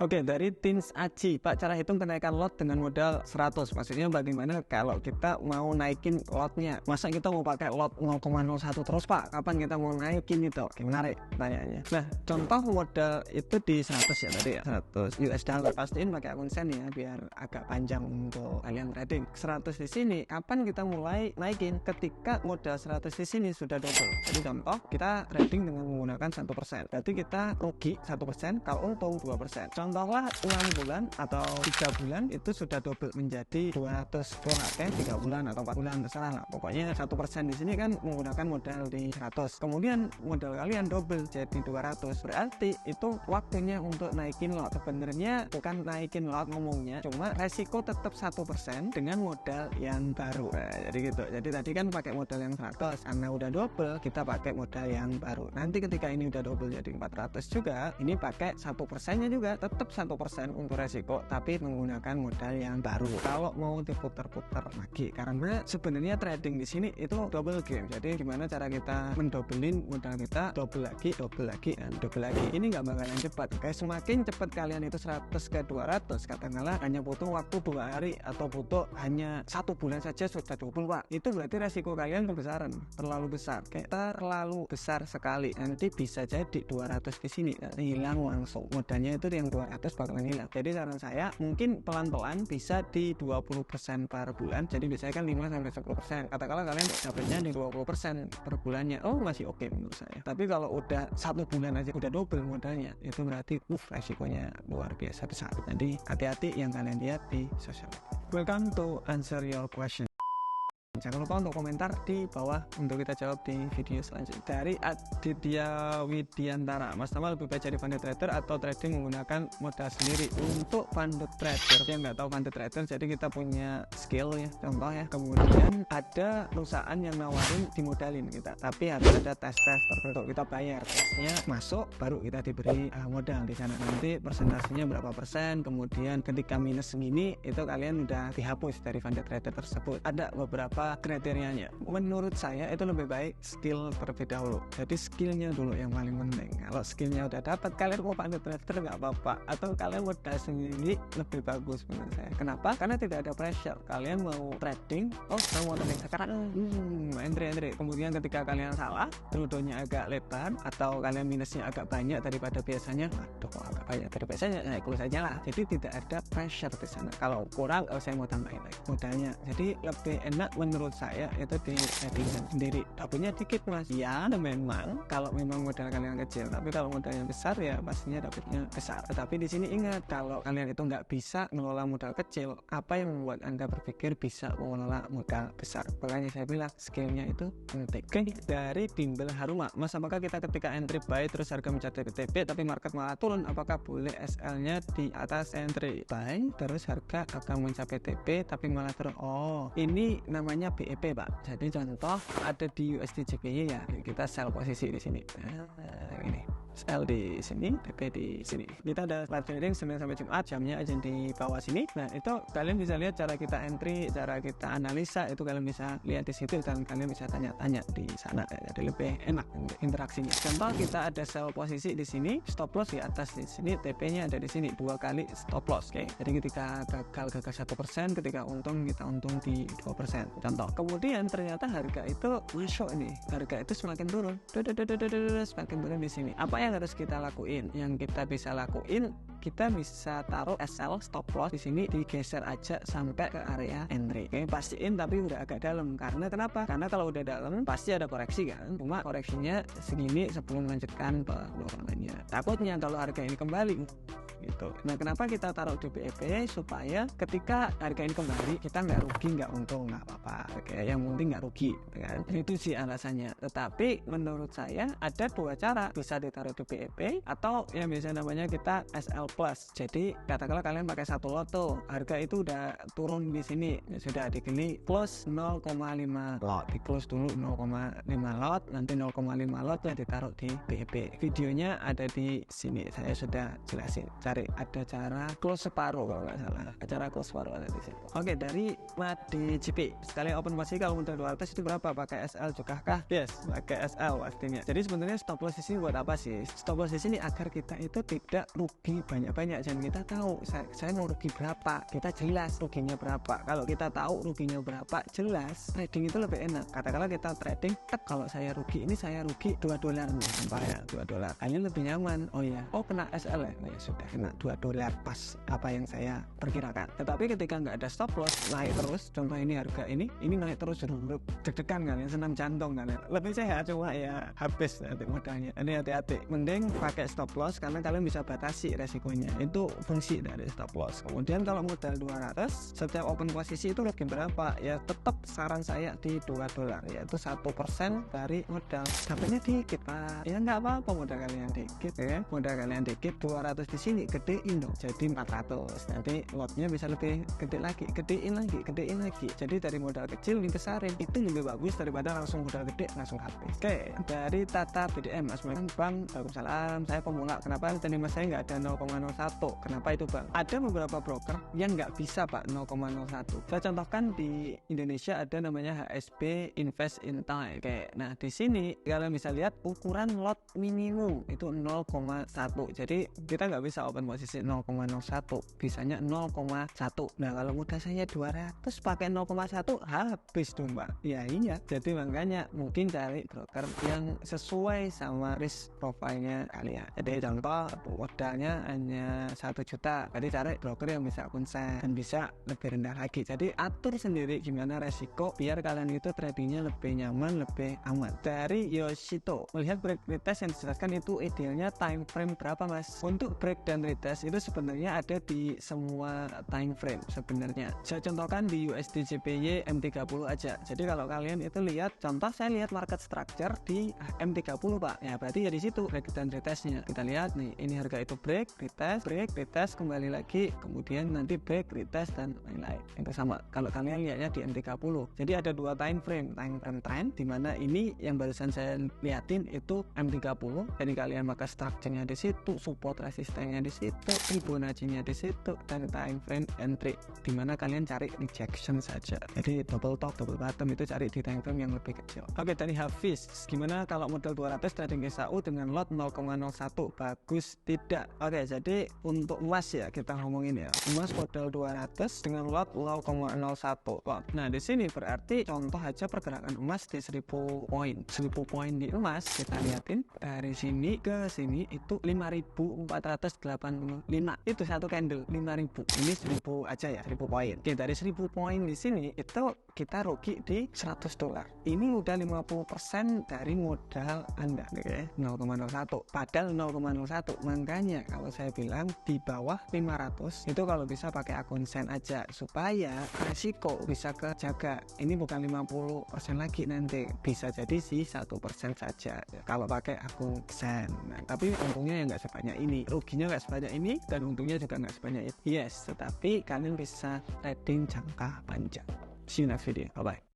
Oke, dari Tins Aji, Pak, cara hitung kenaikan lot dengan modal 100. Maksudnya bagaimana kalau kita mau naikin lotnya? Masa kita mau pakai lot 0,01 terus, Pak? Kapan kita mau naikin itu? Oke, menarik tanyanya. Nah, contoh modal itu di 100 ya tadi ya, 100 US dollar. Pastiin pakai akun sen ya, biar agak panjang untuk kalian trading. 100 di sini, kapan kita mulai naikin? Ketika modal 100 di sini sudah double. Jadi contoh, kita trading dengan menggunakan 1%. Berarti kita rugi 1%, kalau untung 2%. Contohlah 6 bulan atau 3 bulan itu sudah double menjadi 200 pakai 3 bulan atau 4 bulan, terserah lah. Pokoknya 1% di sini kan menggunakan modal di 100. Kemudian modal kalian double jadi 200. Berarti itu waktunya untuk naikin lot. Sebenarnya bukan naikin lot ngomongnya, cuma resiko tetap 1% dengan modal yang baru. Nah, jadi gitu. Jadi tadi kan pakai modal yang 100, karena udah double kita pakai modal yang baru. Nanti ketika ini udah double jadi 400 juga, ini pakai 1%-nya juga tetap 1% untuk resiko, tapi menggunakan modal yang baru. Kalau mau diputar-putar lagi, karena sebenarnya trading di sini itu double game. Jadi gimana cara kita mendobelin modal kita, double lagi, dan double lagi. Ini nggak bakalan cepat. Kayak semakin cepat kalian itu 100 ke 200, katakanlah hanya butuh waktu 2 hari atau butuh hanya 1 bulan saja sudah double, Pak. Itu berarti resiko kalian kebesaran, terlalu besar. Kayak terlalu besar sekali. Nanti bisa jadi 200 di sini hilang langsung. Modalnya itu yang 200 bakalan hilang. Jadi saran saya mungkin pelan-pelan bisa di 20% per bulan. Jadi biasanya kan 5-10%. Katakanlah kalian dapatnya di 20% per bulannya. Oh, masih oke menurut saya. Tapi kalau udah 1 bulan aja udah double modalnya, itu berarti resikonya luar biasa besar. Jadi hati-hati yang kalian lihat di sosial media. Welcome to answer your question. Jangan lupa untuk komentar di bawah untuk kita jawab di video selanjutnya. Dari Aditya Widiantara, Mas Tama lebih baik jadi funded trader atau trading menggunakan modal sendiri? Untuk funded trader yang nggak tahu funded trader, jadi kita punya skill ya, contoh ya. Kemudian ada perusahaan yang nawarin dimodalin kita, tapi harus ada tes tertentu. Kita bayar tesnya, masuk baru kita diberi modal di sana. Nanti persentasenya berapa persen, kemudian ketika minus segini itu kalian udah dihapus dari funded trader tersebut. Ada beberapa kriterianya. Menurut saya itu lebih baik skill terlebih dahulu. Jadi skillnya dulu yang paling penting. Kalau skillnya udah dapat, kalian mau funded trader nggak apa-apa, atau kalian modal sendiri lebih bagus menurut saya. Kenapa? Karena tidak ada pressure. Kalian mau trading, kamu mau trading sekarang, entry. Kemudian ketika kalian salah, trudonya agak lebar atau kalian minusnya agak banyak daripada biasanya, agak banyak dari biasanya, ikut saja lah. Jadi tidak ada pressure di sana. Kalau kurang, saya mau tambahin lagi modalnya. Jadi lebih enak menurut saya itu di trading sendiri. Dapatnya dikit mas, ya memang kalau memang modal kalian kecil, tapi kalau modalnya besar ya pastinya dapatnya besar. Tetapi di sini ingat, kalau kalian itu nggak bisa mengelola modal kecil, apa yang membuat anda berpikir bisa mengelola modal besar? Makanya saya bilang skillnya itu penting. Oke, dari Bimbel Haruma, Mas, apakah kita ketika entry buy terus harga mencapai TP tapi market malah turun, apakah boleh SL-nya di atas entry buy terus harga akan mencapai TP tapi malah turun? Ini namanya BEP, Pak. Jadi contoh ada di USD JPY ya, kita sell posisi di sini. Ini sell di sini, TP di sini. Kita ada live trading Senin sampai Jumat, jamnya aja di bawah sini. Nah, itu kalian bisa lihat cara kita entry, cara kita analisa, itu kalian bisa lihat di situ dan kalian bisa tanya-tanya di sana. Jadi lebih enak interaksinya. Contoh kita ada sell posisi di sini, stop loss di atas di sini, TP-nya ada di sini, 2 kali stop loss. Oke. Jadi ketika gagal 1%, ketika untung kita untung di 2%. Contoh. Kemudian ternyata harga itu masuk nih. Harga itu semakin turun. Semakin turun di sini. Apa yang harus kita lakuin? Yang kita bisa lakuin, kita bisa taruh SL stop loss di sini, digeser aja sampai ke area entry. Oke, pastiin tapi udah agak dalam. Karena kenapa? Karena kalau udah dalam pasti ada koreksi kan. Cuma koreksinya segini sebelum melanjutkan penurunan. Takutnya kalau harga ini kembali gitu. Nah, kenapa kita taruh di BEP? Supaya ketika harga ini kembali kita nggak rugi, nggak untung, nggak apa-apa. Oke, yang penting nggak rugi kan? Itu sih alasannya. Tetapi menurut saya ada 2 cara. Bisa ditaruh di BEP atau yang biasa namanya kita SL plus. Jadi katakanlah kalian pakai 1 lot tuh, harga itu udah turun di sini, sudah digini close 0,5 lot, di close dulu 0,5 lot, nanti 0,5 lot ya ditaruh di BEP. Videonya ada di sini, saya sudah jelasin cari ada cara close separuh kalau nggak salah, cara close separuh ada di situ. Oke, dari MADGP sekali open posisi kalau modal 200 itu berapa, pakai SL juga kah? Yes, pakai SL pastinya. Jadi sebenarnya stop loss di sini buat apa sih? Stop loss di sini agar kita itu tidak rugi banyak-banyak, dan kita tahu saya mau rugi berapa, kita jelas ruginya berapa. Kalau kita tahu ruginya berapa, jelas trading itu lebih enak. Katakanlah kita trading, kalau saya rugi ini, saya rugi $2 nih, sampai ya $2, hanya lebih nyaman. Oh ya, kena SL ya, ya sudah kena $2 pas apa yang saya perkirakan. Tetapi ketika nggak ada stop loss, naik terus, contoh ini harga ini naik terus, deg-degan kan ya, senam jantung kan ya, lebih sehat, cuma ya habis nanti modalnya. Ini hati-hati, mending pakai stop loss karena kalian bisa batasi resikonya, itu fungsi dari stop loss. Kemudian kalau modal 200, setiap open posisi itu rugi berapa ya, tetap saran saya di $2, yaitu 1% dari modal. Dapatnya dikit pak, ya nggak apa-apa, modal kalian dikit ya, modal kalian dikit, 200 di sini gedein dong jadi 400, nanti lotnya bisa lebih gede lagi, gedein lagi. Jadi dari modal kecil dibesarin, itu lebih bagus daripada langsung modal gede langsung habis. Oke, dari Tata BDM, Assalamualaikum bang. Waalaikumsalam, saya pemula, kenapa tadi mas saya nggak ada 0,01, kenapa itu bang? Ada beberapa broker yang nggak bisa pak 0,01. Saya contohkan di Indonesia ada namanya HSB Invest in Time. Oke, nah di sini kalian bisa lihat ukuran lot minimum itu 0,1. Jadi kita nggak bisa open posisi 0,01, bisanya 0,1. Nah kalau modal saya 200 pakai 0,1 habis dong mbak. Ya iya, jadi makanya mungkin cari broker yang sesuai sama risk profile-nya kalian. Jadi contoh modalnya hanya 1 juta, berarti cari broker yang bisa konsen dan bisa lebih rendah lagi. Jadi atur sendiri gimana resiko biar kalian itu tradingnya lebih nyaman, lebih aman. Dari Yoshito, melihat break retest yang dijelaskan itu idealnya time frame berapa mas? Untuk break dan retest itu sebenarnya ada di semua time frame sebenarnya. Saya contohkan di USD JPY M30 aja. Jadi kalau kalian itu lihat, contoh saya lihat market structure di M30 pak, ya berarti ya di situ break dan retestnya. Kita lihat nih, ini harga itu break, retest, kembali lagi, kemudian nanti break, retest dan lain-lain. Yang sama kalau kalian lihatnya di M30. Jadi ada dua time frame trend, dimana ini yang barusan saya liatin itu M30. Jadi kalian maka structure-nya di situ, support resistennya di situ, Fibonacci-nya di situ, dan time frame entry, dimana kalian cari rejection saja. Jadi double top, double bottom itu cari di time frame yang lebih kecil. Oke, dari Hafiz, gimana kalau modal 200 trading SAU dengan lot 0,01, bagus tidak? Oke, jadi untuk emas ya kita ngomongin ya, emas modal 200 dengan lot 0,01 lot. Nah di sini berarti contoh aja pergerakan emas di 1000 poin di emas, kita liatin dari sini ke sini itu 5.485, itu satu candle 5.000, ini 1000 aja ya, 1000 poin. Oke, dari 1000 poin di sini itu kita rugi di $100. Ini udah 50% dari modal Anda, oke, 0,01. Padahal 0,01. Makanya kalau saya bilang di bawah 500 itu kalau bisa pakai akun sen aja supaya resiko bisa kejaga. Ini bukan 50% lagi, nanti bisa jadi sih 1% saja kalau pakai akun sen. Nah, tapi untungnya ya nggak sebanyak ini, ruginya nggak sebanyak ini, dan untungnya juga nggak sebanyak itu. Yes, tetapi kalian bisa trading jangka panjang. See you next video. Bye bye.